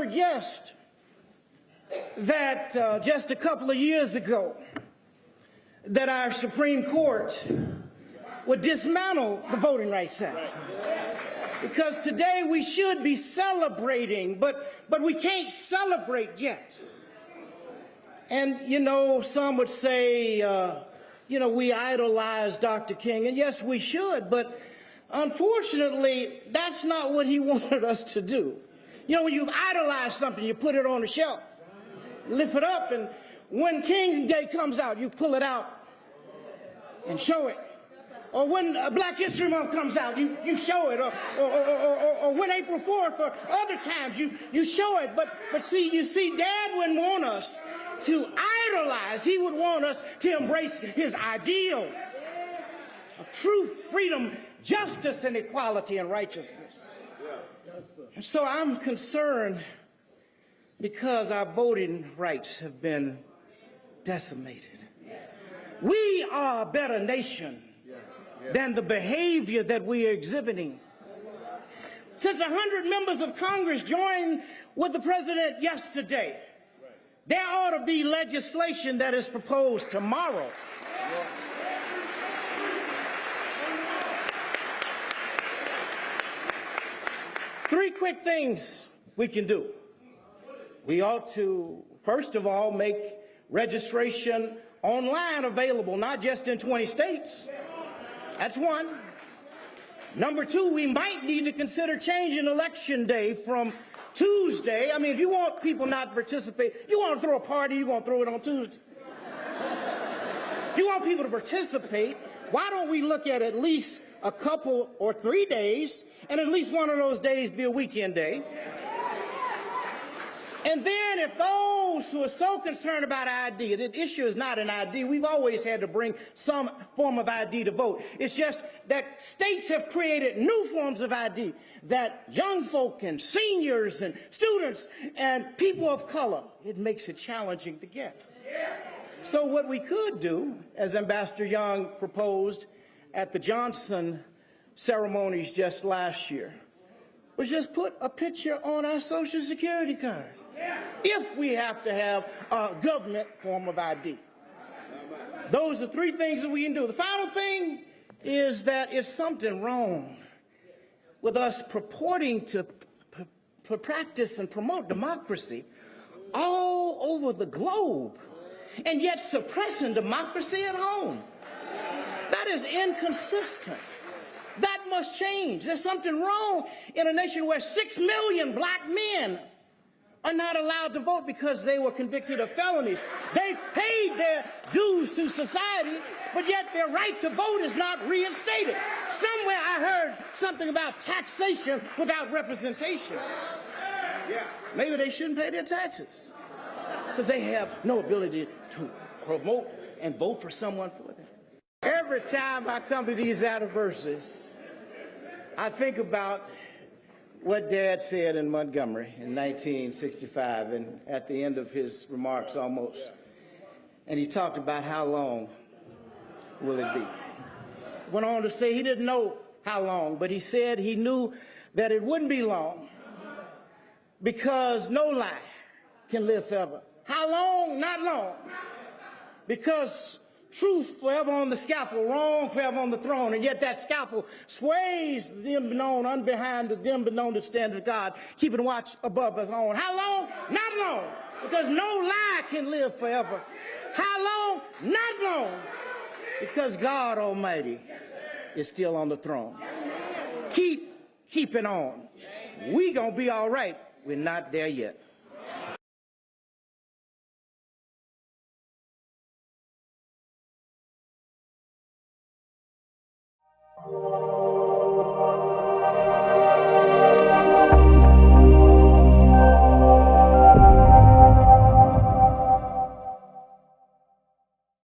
guessed that just a couple of years ago that our Supreme Court would dismantle the Voting Rights Act. Because today we should be celebrating, but we can't celebrate yet. And, you know, some would say, you know, we idolize Dr. King, and yes, we should, but unfortunately, that's not what he wanted us to do. You know, when you idolize something, you put it on the shelf, lift it up, and when King Day comes out, you pull it out and show it. Or when Black History Month comes out, you show it. Or when April 4th or other times, you show it. But see, you see, Dad wouldn't want us to idolize. He would want us to embrace his ideals of truth, freedom, justice, and equality and righteousness. And so I'm concerned because our voting rights have been decimated. We are a better nation than the behavior that we are exhibiting. Since 100 members of Congress joined with the president yesterday, there ought to be legislation that is proposed tomorrow. Three quick things we can do. We ought to, first of all, make registration online available, not just in 20 states. That's one. Number two, we might need to consider changing Election Day from Tuesday. I mean, if you want people not to participate, you want to throw a party, you want to throw it on Tuesday. If you want people to participate, why don't we look at least a couple or 3 days, and at least one of those days be a weekend day? And then if those who are so concerned about ID, the issue is not an ID. We've always had to bring some form of ID to vote. It's just that states have created new forms of ID that young folk and seniors and students and people of color, it makes it challenging to get. So what we could do, as Ambassador Young proposed at the Johnson ceremonies just last year, was just put a picture on our Social Security card. If we have to have a government form of ID. Those are three things that we can do. The final thing is that it's something wrong with us purporting to practice and promote democracy all over the globe and yet suppressing democracy at home. That is inconsistent. That must change. There's something wrong in a nation where 6 million black men are not allowed to vote because they were convicted of felonies. They paid their dues to society, but yet their right to vote is not reinstated. Somewhere I heard something about taxation without representation. Maybe they shouldn't pay their taxes because they have no ability to promote and vote for someone for them. Every time I come to these anniversaries, I think about what Dad said in Montgomery in 1965, and at the end of his remarks almost. And he talked about how long will it be. Went on to say he didn't know how long, but he said he knew that it wouldn't be long because no lie can live forever. How long? Not long. Because truth forever on the scaffold, wrong forever on the throne, and yet that scaffold sways the unbeknown, unbehind the unbeknown to stand of God, keeping watch above us on. How long? Not long, because no lie can live forever. How long? Not long, because God Almighty is still on the throne. Keep keeping on. We gonna be all right. We're not there yet. Thank you.